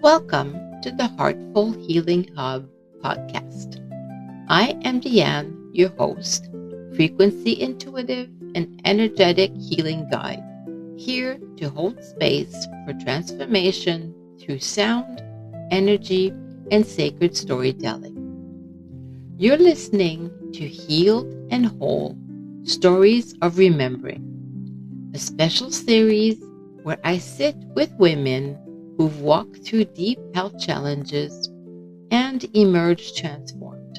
Welcome to the Heartful Healing Hub podcast. I am Deanne, your host, frequency intuitive and energetic healing guide, here to hold space for transformation through sound, energy, and sacred storytelling. You're listening to Healed and Whole Stories of Remembering, a special series where I sit with women who've walked through deep health challenges and emerged transformed.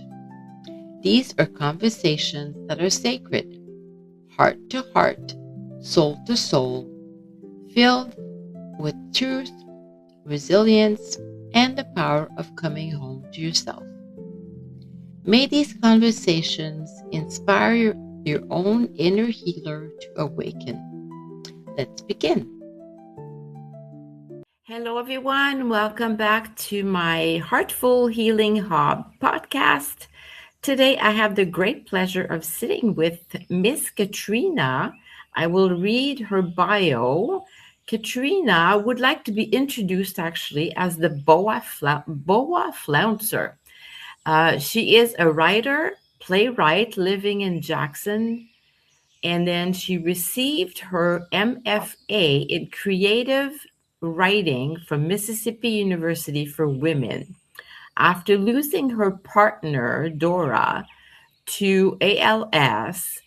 These are conversations that are sacred, heart to heart, soul to soul, filled with truth, resilience, and the power of coming home to yourself. May these conversations inspire your own inner healer to awaken. Let's begin. Hello, everyone. Welcome back to my Heartful Healing Hub podcast. Today, I have the great pleasure of sitting with Miss Katrina. I will read her bio. Katrina would like to be introduced actually as the Boa Flouncer. She is a writer, playwright living in Jackson, and then she received her MFA in creative writing from Mississippi University for Women. After losing her partner, Dora, to ALS,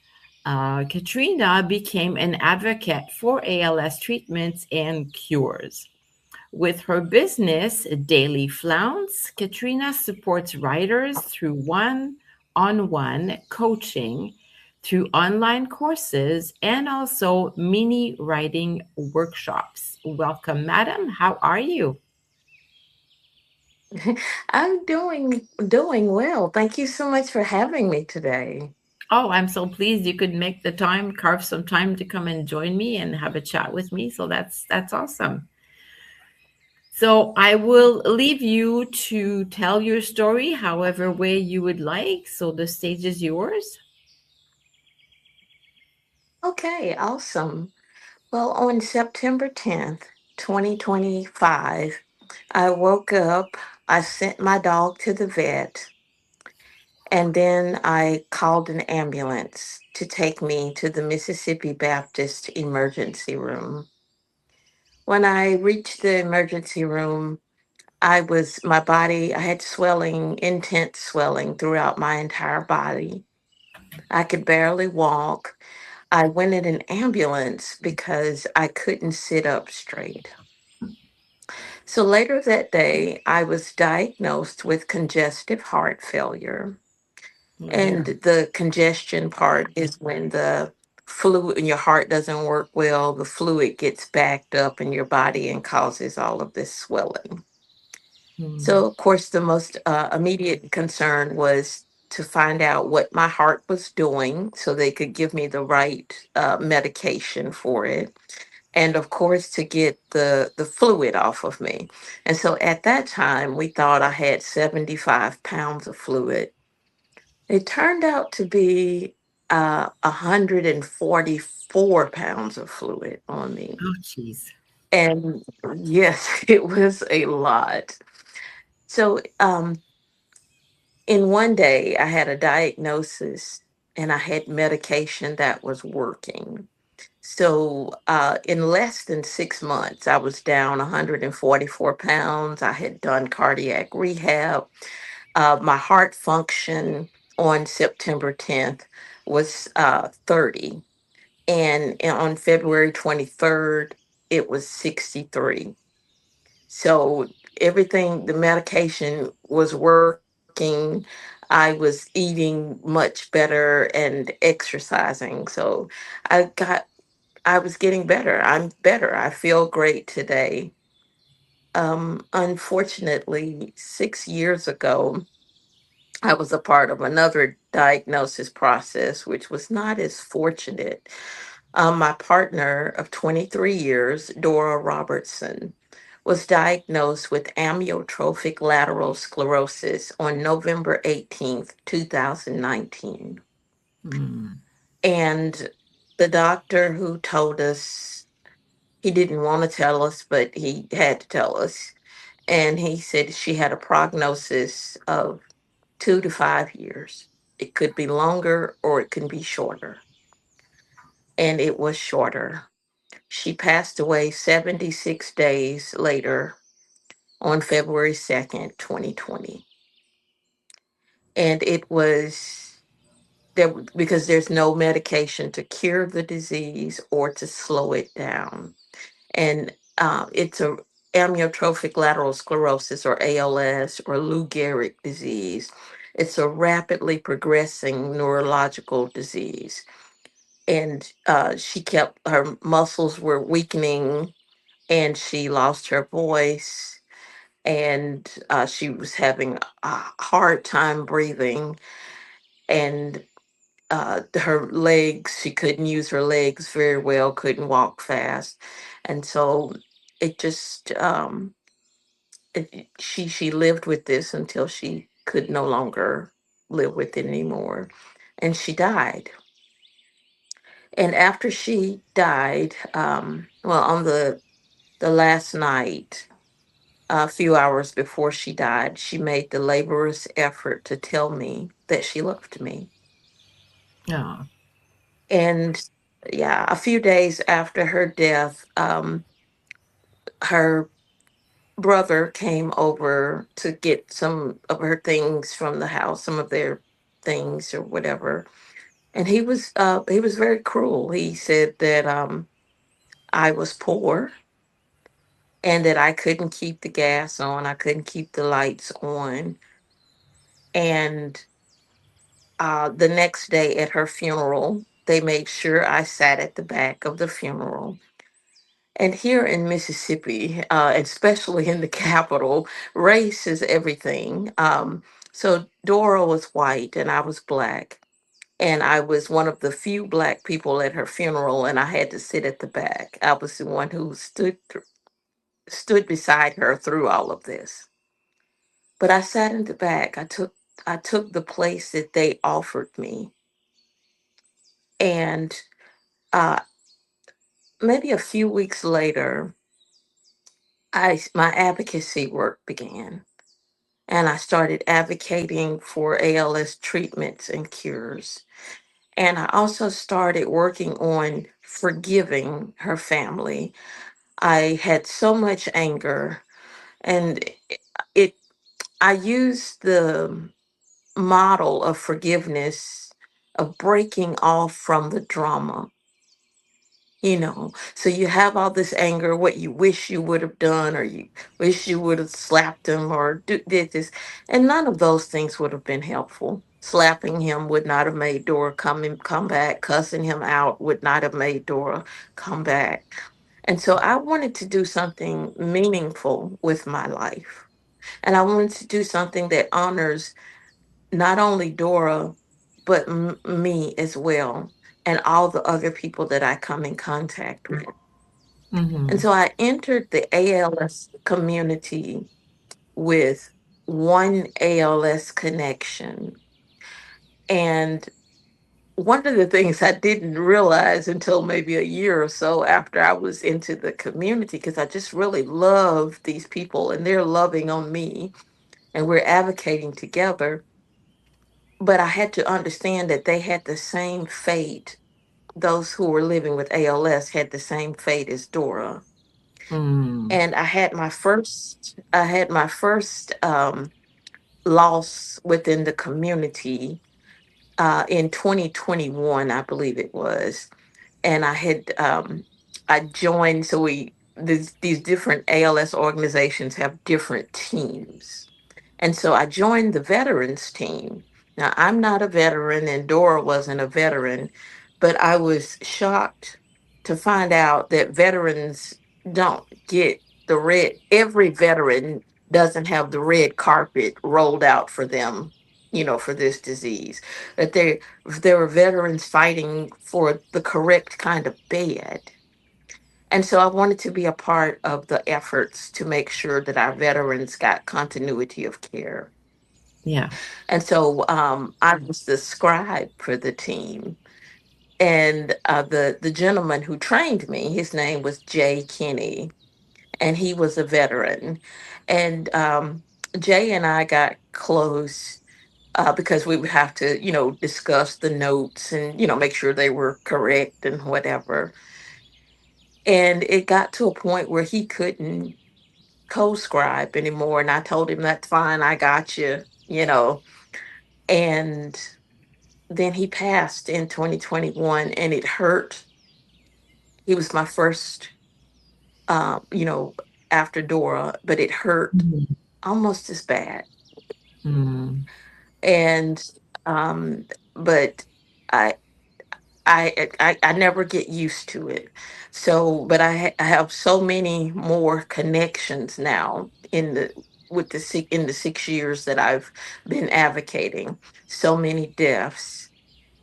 Katrina became an advocate for ALS treatments and cures. With her business, Daily Flounce, Katrina supports writers through one-on-one coaching, through online courses, and also mini writing workshops. Welcome, madam. How are you? I'm doing well. Thank you so much for having me today. Oh, I'm so pleased you could make the time, carve some time to come and join me and have a chat with me. So that's awesome. So I will leave you to tell your story however way you would like. So the stage is yours. Okay, awesome. Well, on September 10th, 2025, I woke up, I sent my dog to the vet, and then I called an ambulance to take me to the Mississippi Baptist emergency room. When I reached the emergency room, my body, I had swelling, intense swelling throughout my entire body. I could barely walk. I went in an ambulance because I couldn't sit up straight. So later that day, I was diagnosed with congestive heart failure. Oh And dear. the congestion part is when the fluid in your heart doesn't work well, the fluid gets backed up in your body and causes all of this swelling. Hmm. So, of course, the most immediate concern was to find out what my heart was doing so they could give me the right medication for it. And of course, to get the fluid off of me. And so at that time, we thought I had 75 pounds of fluid. It turned out to be 144 pounds of fluid on me. Oh, jeez. And yes, it was a lot. So, in one day, I had a diagnosis and I had medication that was working. So, in less than 6 months, I was down 144 pounds. I had done cardiac rehab. My heart function on September 10th was 30. And on February 23rd, it was 63. So everything, the medication was working. I was eating much better and exercising. So I got, I was getting better. I'm better. I feel great today. Unfortunately, 6 years ago, I was a part of another diagnosis process, which was not as fortunate. My partner of 23 years, Dora Robertson, was diagnosed with amyotrophic lateral sclerosis on November 18th, 2019. Hmm. And the doctor who told us, he didn't want to tell us, but he had to tell us. And he said she had a prognosis of 2 to 5 years. It could be longer or it can be shorter. And it was shorter. She passed away 76 days later on February 2nd, 2020. And it was there because there's no medication to cure the disease or to slow it down. And it's a amyotrophic lateral sclerosis, or ALS, or Lou Gehrig disease. It's a rapidly progressing neurological disease. And she kept, her muscles were weakening, and she lost her voice, and she was having a hard time breathing. And her legs, she couldn't use her legs very well, couldn't walk fast. And so it just, she lived with this until she could no longer live with it anymore. And she died. And after she died, well, on the last night, a few hours before she died, she made the laborious effort to tell me that she loved me. Oh. And yeah, a few days after her death, her brother came over to get some of her things from the house, some of their things or whatever. And he was very cruel. He said that I was poor and that I couldn't keep the gas on, I couldn't keep the lights on. And the next day at her funeral, they made sure I sat at the back of the funeral. And here in Mississippi, especially in the capital, race is everything. So Dora was white and I was black. And I was one of the few black people at her funeral, and I had to sit at the back. I was the one who stood beside her through all of this. But I sat in the back. I took the place that they offered me. And uh, maybe a few weeks later, my advocacy work began, and I started advocating for ALS treatments and cures. And I also started working on forgiving her family. I had so much anger, and it I used the model of forgiveness, of breaking off from the drama. So you have all this anger, what you wish you would have done, or you wish you would have slapped him or did this. And none of those things would have been helpful. Slapping him would not have made Dora come back. Cussing him out would not have made Dora come back. And so I wanted to do something meaningful with my life. And I wanted to do something that honors not only Dora, but me as well, and all the other people that I come in contact with. And Mm-hmm. so I entered the ALS community with one ALS connection. And one of the things I didn't realize until maybe a year or so after I was into the community, because I just really love these people and they're loving on me and we're advocating together. But I had to understand that they had the same fate. Those who were living with ALS had the same fate as Dora. Mm. And I had my first loss within the community in 2021, I believe it was. And I joined. So these different ALS organizations have different teams. And so I joined the veterans team. Now, I'm not a veteran, and Dora wasn't a veteran, but I was shocked to find out that veterans don't get every veteran doesn't have the red carpet rolled out for them, for this disease. That there were veterans fighting for the correct kind of bed. And so I wanted to be a part of the efforts to make sure that our veterans got continuity of care. Yeah. And so I was the scribe for the team. And the gentleman who trained me, his name was Jay Kinney. and he was a veteran. And Jay and I got close because we would have to, discuss the notes and, make sure they were correct and whatever. And it got to a point where he couldn't co-scribe anymore. And I told him, that's fine, I got you. And then he passed in 2021 and it hurt. He was my first, um, you know, after Dora, but it hurt Mhm. almost as bad. Mm. And, but I, I never get used to it. So, but I have so many more connections now in the with the in the 6 years that I've been advocating. So many deaths,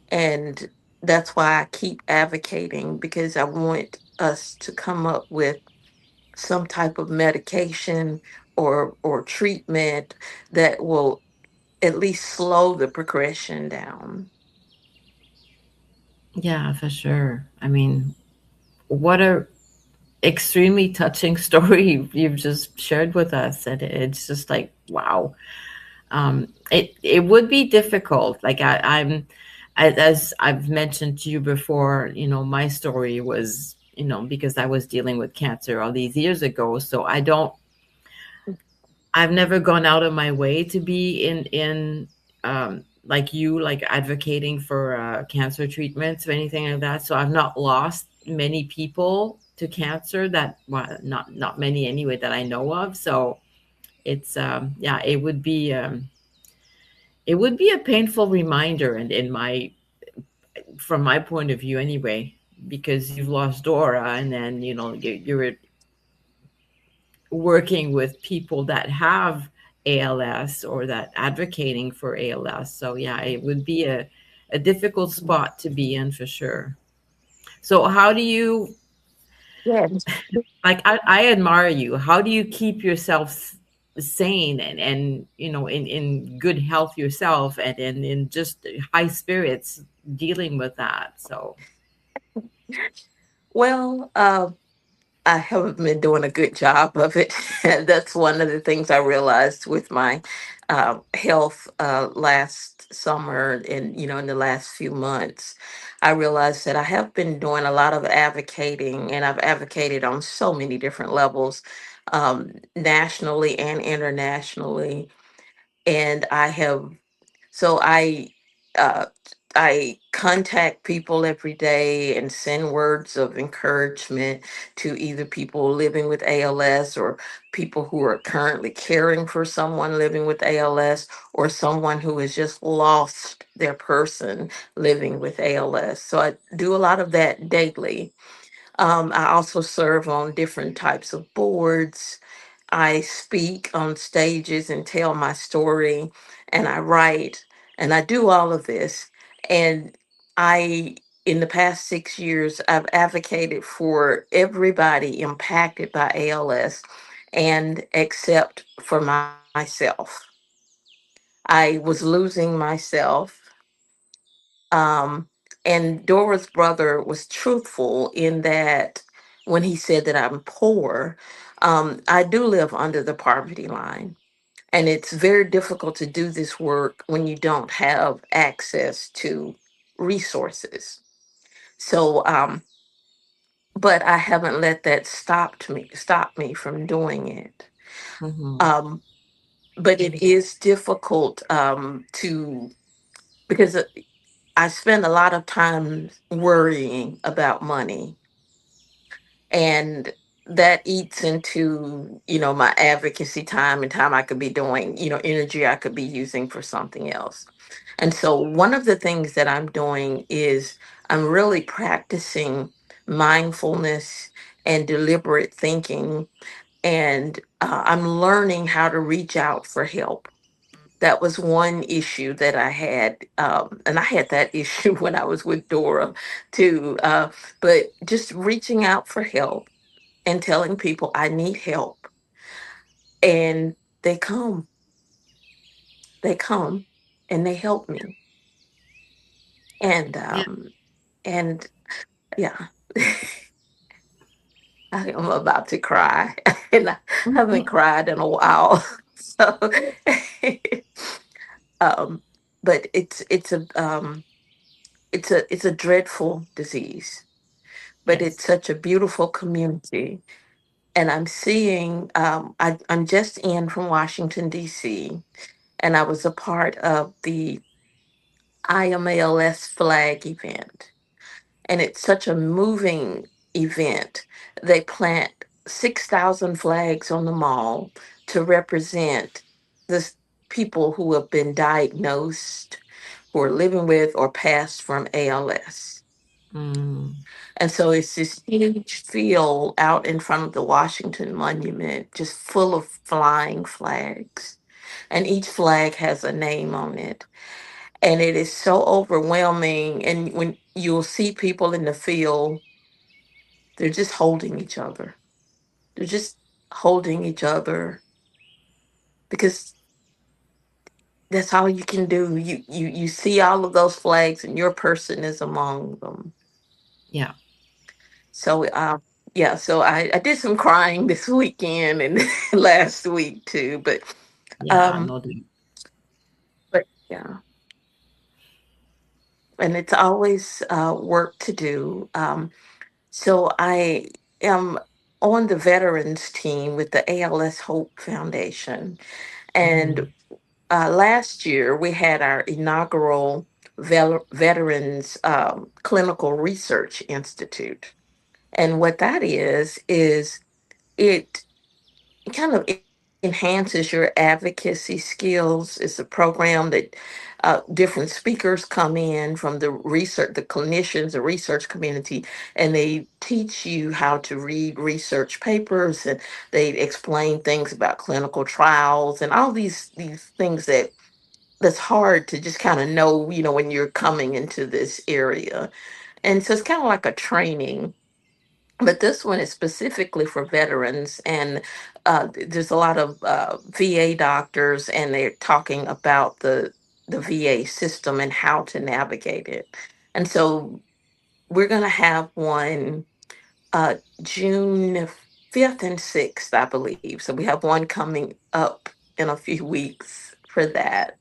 and that's why I keep advocating because I want us to come up with some type of medication or treatment that will at least slow the progression down. Yeah, for sure. I mean, what a extremely touching story you've just shared with us, and it's just like wow. It would be difficult. Like as I've mentioned to you before, my story was, because I was dealing with cancer all these years ago. So I've never gone out of my way to be in like you, like advocating for cancer treatments or anything like that. So I've not lost many people to cancer that, well, not many anyway that I know of. So it's yeah, it would be a painful reminder, and in my from my point of view anyway, because you've lost Dora, and then you're working with people that have ALS or that advocating for ALS. So yeah, it would be a difficult spot to be in for sure. So how do you, Yes. like, I admire you. How do you keep yourself sane and in good health yourself, and in just high spirits dealing with that? So Well, I haven't been doing a good job of it. That's one of the things I realized with my health last summer and in the last few months. I realized that I have been doing a lot of advocating, and I've advocated on so many different levels, nationally and internationally. And so uh, I contact people every day and send words of encouragement to either people living with ALS or people who are currently caring for someone living with ALS or someone who has just lost their person living with ALS. So I do a lot of that daily. I also serve on different types of boards. I speak on stages and tell my story, and I write, and I do all of this. And I, in the past 6 years, I've advocated for everybody impacted by ALS and except for myself. I was losing myself, um, and Dora's brother was truthful in that when he said that I'm poor, I do live under the poverty line. And it's very difficult to do this work when you don't have access to resources. So, but I haven't let that stop me from doing it. mhm. Um, but it is difficult to because I spend a lot of time worrying about money, and that eats into my advocacy time and time I could be doing, energy I could be using for something else. And so one of the things that I'm doing is I'm really practicing mindfulness and deliberate thinking, and I'm learning how to reach out for help. That was one issue that I had, and I had that issue when I was with Dora too. But just reaching out for help and telling people I need help, and they come, they come, and they help me, and Yeah. and yeah. I am about to cry, and I haven't Mhm. cried in a while. So, um, but it's a dreadful disease, but it's Yes. such a beautiful community. And I'm seeing, I'm just in from Washington, D.C., and I was a part of the IMALS flag event. And it's such a moving event. They plant 6,000 flags on the mall to represent the people who have been diagnosed, who are living with or passed from ALS. Mm. And so it's this huge field out in front of the Washington Monument, just full of flying flags. And each flag has a name on it. And it is so overwhelming. And when you'll see people in the field, they're just holding each other. They're just holding each other because that's all you can do. You see all of those flags and your person is among them. Yeah. So yeah, so I did some crying this weekend and last week too, Yeah. um No. The- yeah, and it's always work to do. So I am on the veterans team with the ALS Hope Foundation. And Mhm. last year we had our inaugural Veterans Clinical Research Institute. And what that is it kind of enhances your advocacy skills. It's a program that different speakers come in from the research, the clinicians, the research community, and they teach you how to read research papers, and they explain things about clinical trials and all these things that's hard to just kind of know, when you're coming into this area. And so it's kind of like a training, but this one is specifically for veterans. And there's a lot of VA doctors, and they're talking about the VA system and how to navigate it. And so we're going to have one uh, June 5th and 6th, I believe. So we have one coming up in a few weeks for that.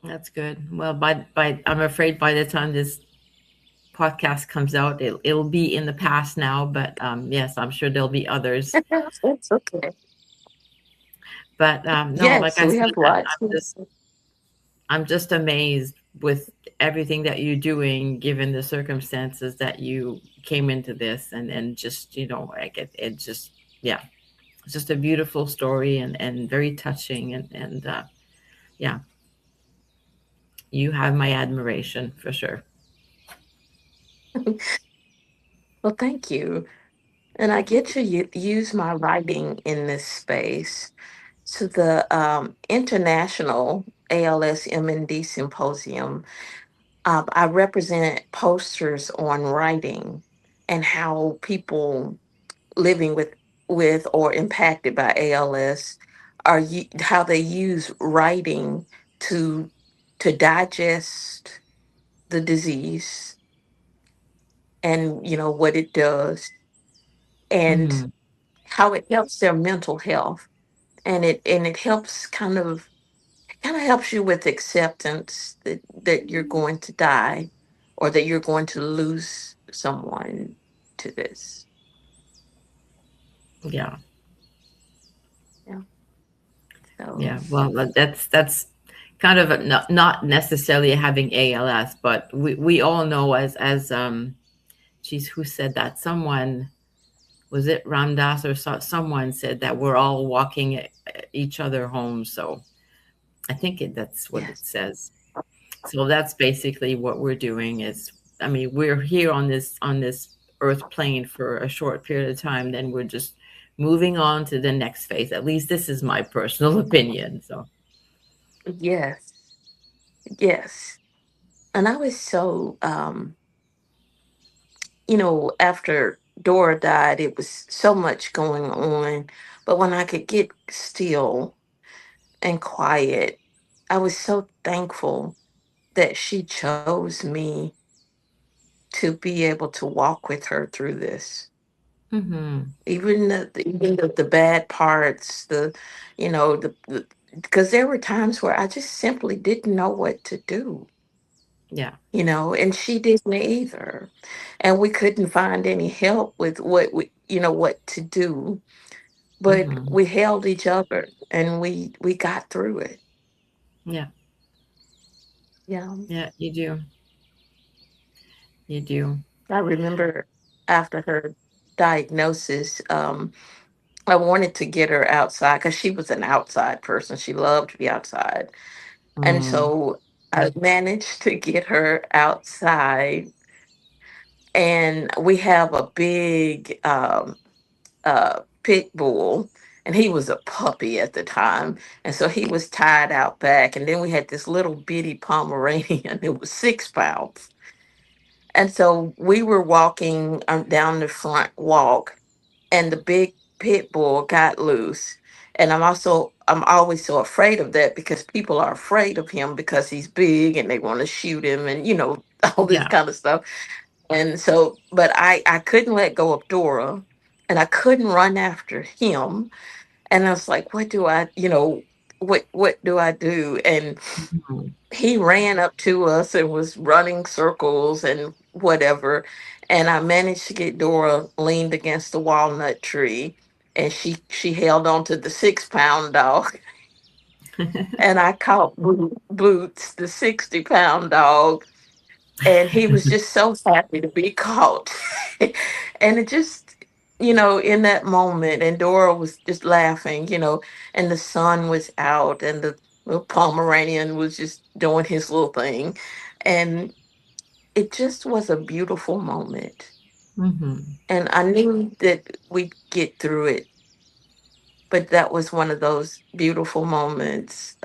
That's good. Well, by I'm afraid by the time this podcast comes out, it'll be in the past now. But yes, I'm sure there'll be others. That's okay. But no, like Yes, I we said, have lots. I'm just amazed with everything that you're doing, given the circumstances that you came into this, and just like it just yeah, it's just a beautiful story and very touching and yeah, you have my admiration for sure. Well, thank you. And I get to use my writing in this space. So the International ALS MND Symposium, I represent posters on writing and how people living with or impacted by ALS how they use writing to digest the disease, and what it does, and Hmm. how it helps their mental health. And it helps kind of helps you with acceptance that you're going to die, or that you're going to lose someone to this. Yeah. Yeah. So Yeah, well, that's kind of not necessarily having ALS, but we all know as geez, who said that? Someone, was it Ramdas or someone said that we're all walking each other home. So I think that's what it yes. says. So that's basically what we're doing is, I mean, we're here on this earth plane for a short period of time, then we're just moving on to the next phase. At least this is my personal opinion. So Yes. Yes. And I was so after Dora died, it was so much going on. But when I could get still and quiet, I was so thankful that she chose me to be able to walk with her through this. Mm-hmm. Even the bad parts, because there were times where I just simply didn't know what to do, Yeah. and she didn't either. And we couldn't find any help with what to do, but Mm-hmm. we held each other and we got through it. Yeah. Yeah. Yeah, you do. You do. I remember after her diagnosis, I wanted to get her outside because she was an outside person. She loved to be outside. And Mm. so I managed to get her outside. And we have a big pit bull, and he was a puppy at the time. And so he was tied out back. And then we had this little bitty Pomeranian. It was 6 pounds. And so we were walking down the front walk, and the big pit bull got loose. And I'm always so afraid of that because people are afraid of him because he's big and they want to shoot him and all this Yeah. kind of stuff. And so, but I couldn't let go of Dora, and I couldn't run after him. And I was like, what do I do? And Mhm. he ran up to us and was running circles and whatever. And I managed to get Dora leaned against the walnut tree, and she held on to the 6 pound dog. And I caught Boots, the 60 pound dog, and he was just so happy to be caught. And it just, in that moment, and Dora was just laughing, and the sun was out, and the little Pomeranian was just doing his little thing. And it just was a beautiful moment. Mhm. And I knew that we'd get through it, but that was one of those beautiful moments.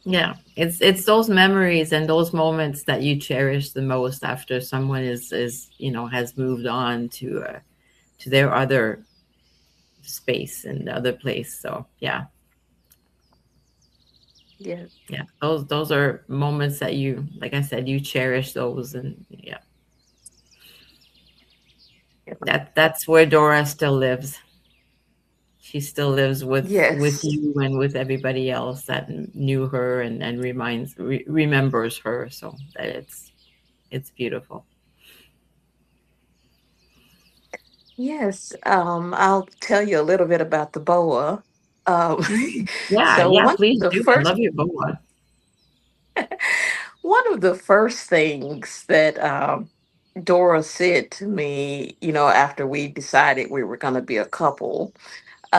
Yeah, it's those memories and those moments that you cherish the most after someone is has moved on to their other space and the other place. So yeah, Yeah. yeah, those are moments that you, like I said, you cherish those, and yeah, that's where Dora still lives. She still lives with Yes. you and with everybody else that knew her and remembers her. So that it's beautiful. Yes, I'll tell you a little bit about the boa. Um, Mm. Yeah, so yeah, one of please the do. I first love your boa. one of the first things that Dora said to me, after we decided we were going to be a couple,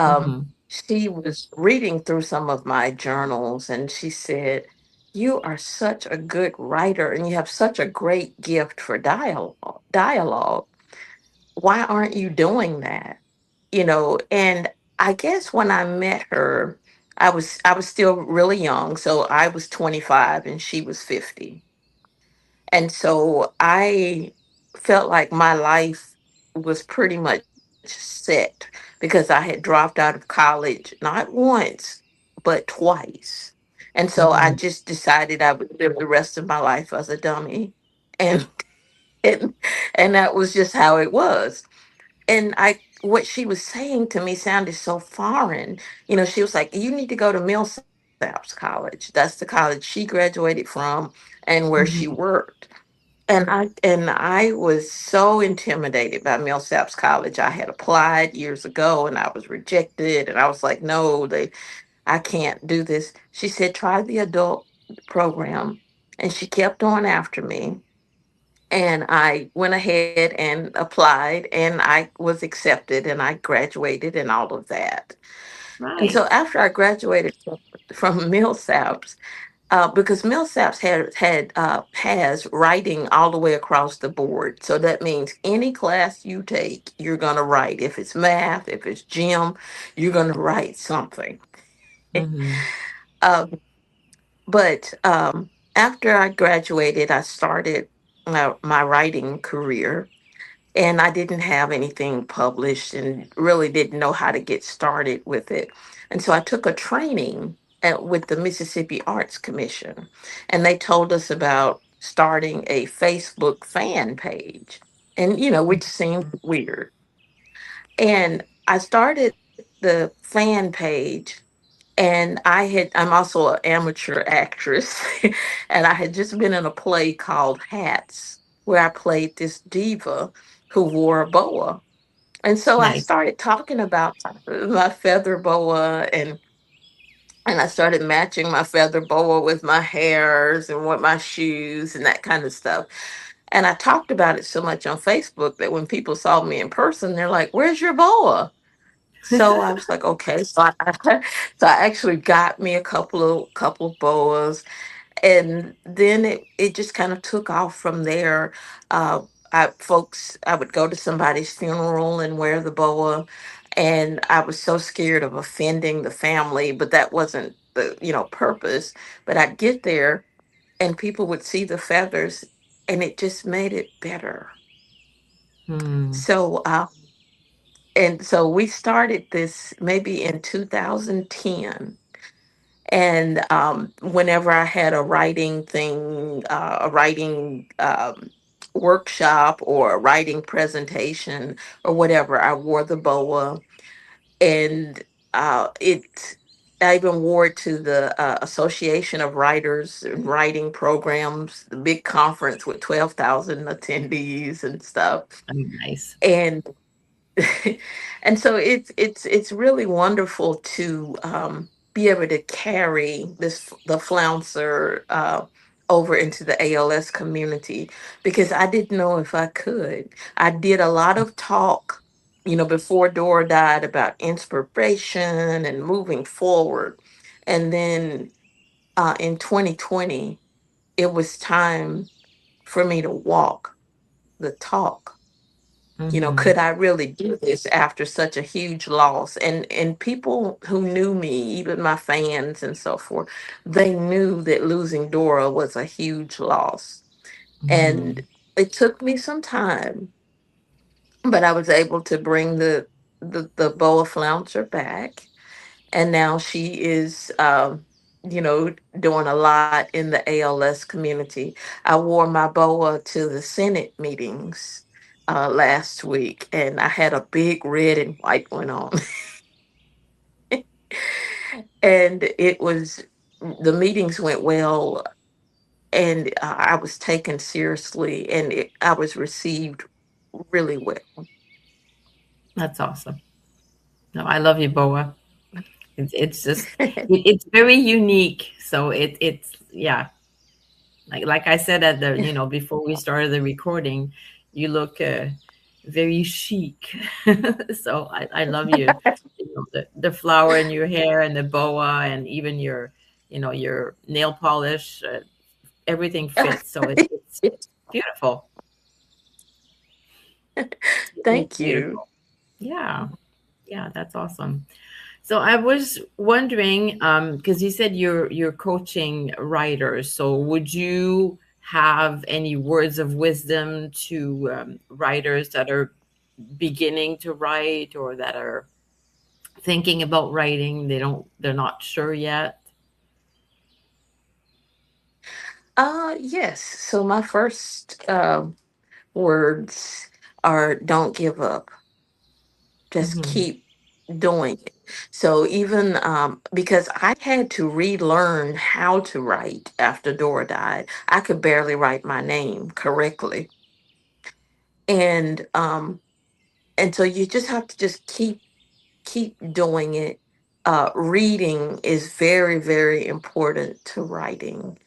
Mhm. she was reading through some of my journals, and she said, "You are such a good writer, and you have such a great gift for dialogue. Why aren't you doing that?" And I guess when I met her, I was still really young, so I was 25 and she was 50. And so I felt like my life was pretty much set because I had dropped out of college not once but twice. And so I Mhm. just decided I would live the rest of my life as a dummy. And and, and that was just how it was. And I what she was saying to me sounded so foreign. She was like, "You need to go to Millsaps College. That's the college she graduated from and where she Mhm. worked." And I was so intimidated by Millsaps College. I had applied years ago and I was rejected, and I was like, "No, I can't do this." She said, "Try the adult program." And she kept on after me. And I went ahead and applied, and I was accepted, and I graduated and all of that. And so Nice. after I graduated from Millsaps, because Millsaps has writing all the way across the board. So that means any class you take, you're going to write. If it's math, if it's gym, you're going to write something. Mhm. Um, but after I graduated, I started my writing career, and I didn't have anything published and really didn't know how to get started with it. And so I took a training with the Mississippi Arts Commission, and they told us about starting a Facebook fan page. And, which seemed weird. And I started the fan page, and I'm also an amateur actress, and I had just been in a play called Hats, where I played this diva who wore a boa. And so I Nice. started talking about my feather boa, and I started matching my feather boa with my hairs and with my shoes and that kind of stuff. And I talked about it so much on Facebook that when people saw me in person, they're like, "Where's your boa?" So I was like, okay. So I so I actually got me a couple of boas, and then it just kind of took off from there. Uh, I would go to somebody's funeral and wear the boa, and I was so scared of offending the family, but that wasn't the purpose. But I'd get there, and people would see the feathers, and it just made it better. Hmm. So we started this maybe in 2010. And whenever I had a writing thing, a writing workshop or a writing presentation or whatever, I wore the boa. And I even wore it to the Association of Writers and Writing Programs, the big conference with 12,000 attendees and stuff. Oh, nice. And and so it's really wonderful to be able to carry the flouncer over into the ALS community, because I didn't know if I could. I did a lot of talk, before Dora died, about inspiration and moving forward, and then in 2020 it was time for me to walk the talk. Mm-hmm. Could I really do this after such a huge loss? And people who knew me, even my fans and so forth, they knew that losing Dora was a huge loss. Mm-hmm. And it took me some time, but I was able to bring the Boa Flouncer back, and now she is doing a lot in the ALS community. I wore my boa to the Senate meetings last week, and I had a big red and white one on. And the meetings went well, and I was taken seriously, and I was received really well. That's awesome. No, I love you, Boa. It's just it's very unique. So it's yeah, like I said at the before we started the recording, you look very chic. So I love you. The flower in your hair and the boa and even your nail polish, everything fits. So it's beautiful. It's Thank you. beautiful. Yeah, yeah, that's awesome. So I was wondering, because you said you're coaching writers. So would you have any words of wisdom to writers that are beginning to write or that are thinking about writing? They're not sure yet. Yes. So my first words are, don't give up. Just Hmm. keep doing it. So even because I had to relearn how to write after Dora died, I could barely write my name correctly. And and so you just have to just keep doing it. Reading is very, very important to writing.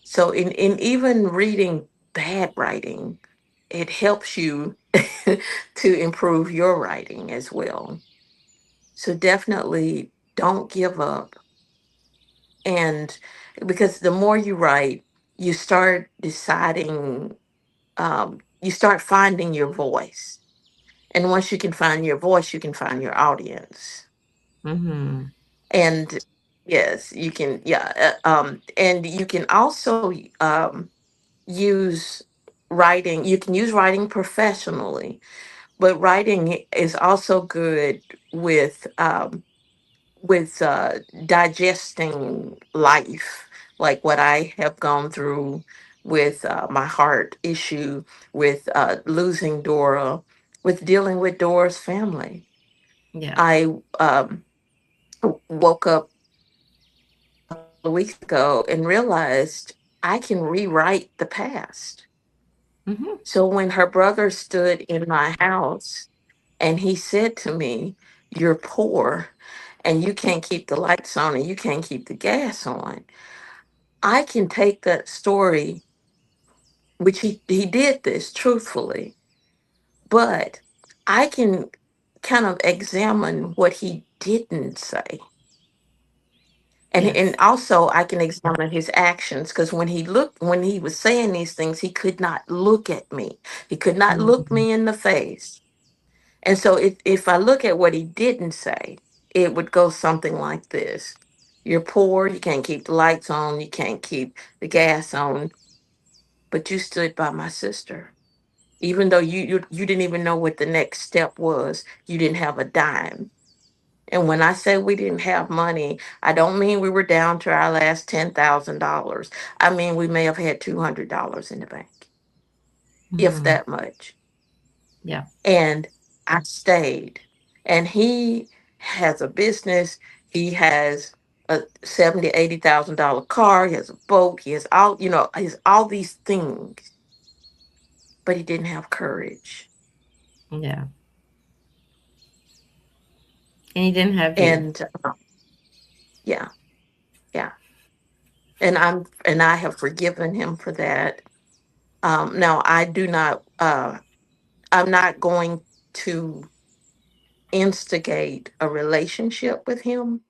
So in even reading bad writing, it helps you to improve your writing as well. So definitely don't give up. And because the more you write, you start deciding, you start finding your voice. And once you can find your voice, you can find your audience. Hmm. And yes, you can, yeah. And you can also use you can use writing professionally, but writing is also good with digesting life, like what I have gone through. with my heart issue, with losing Dora, with dealing with Dora's family. Yeah. I woke up a couple of weeks ago and realized I can rewrite the past. Mm-hmm. So when her brother stood in my house and he said to me, "You're poor and you can't keep the lights on and you can't keep the gas on," I can take that story, which he did this truthfully, but I can kind of examine what he didn't say. And Yes. also I can examine his actions, because when he was saying these things, he could not look at me. He could not look Mm-hmm. me in the face. And so if I look at what he didn't say, it would go something like this: "You're poor, you can't keep the lights on, you can't keep the gas on, but you stood by my sister. Even though you didn't even know what the next step was, you didn't have a dime." And when I say we didn't have money, I don't mean we were down to our last $10,000. I mean we may have had $200 in the bank, if Mm-hmm. that much. Yeah. And I stayed. And he has a business. He has a 70, $80,000 car. He has a boat. He has he has all these things, but he didn't have courage. Yeah. And he didn't have you. And yeah, yeah. And I have forgiven him for that. Now I do not. I'm not going to instigate a relationship with him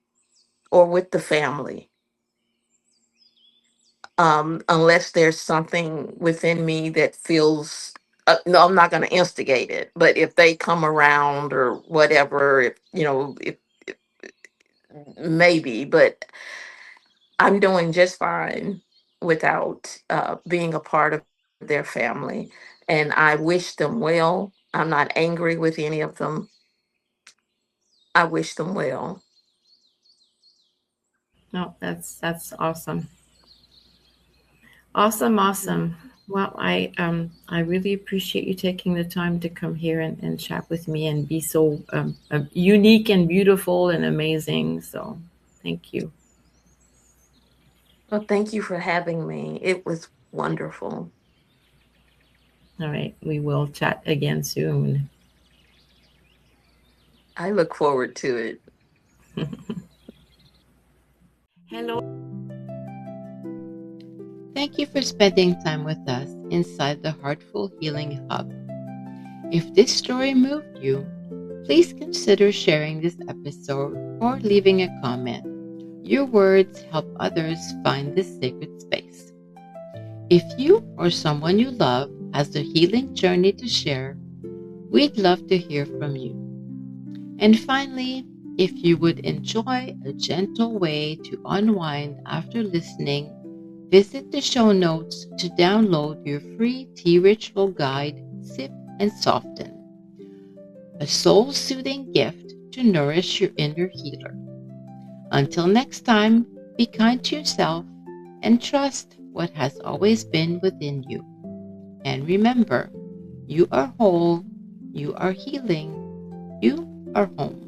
or with the family, unless there's something within me that feels. No, I'm not going to instigate it. But if they come around or whatever, if maybe. But I'm doing just fine without being a part of their family. And I wish them well. I'm not angry with any of them. I wish them well. No, that's awesome. Awesome, awesome. Mhm. Well, I really appreciate you taking the time to come here and chat with me and be so unique and beautiful and amazing. So, thank you. Well, thank you for having me. It was wonderful. All right, we will chat again soon. I look forward to it. Hello. Thank you for spending time with us inside the Heartful Healing Hub. If this story moved you, please consider sharing this episode or leaving a comment. Your words help others find this sacred space. If you or someone you love has a healing journey to share, we'd love to hear from you. And finally, if you would enjoy a gentle way to unwind after listening, visit the show notes to download your free tea ritual guide, Sip and Soften, a soul-soothing gift to nourish your inner healer. Until next time, be kind to yourself and trust what has always been within you. And remember, you are whole, you are healing, you are home.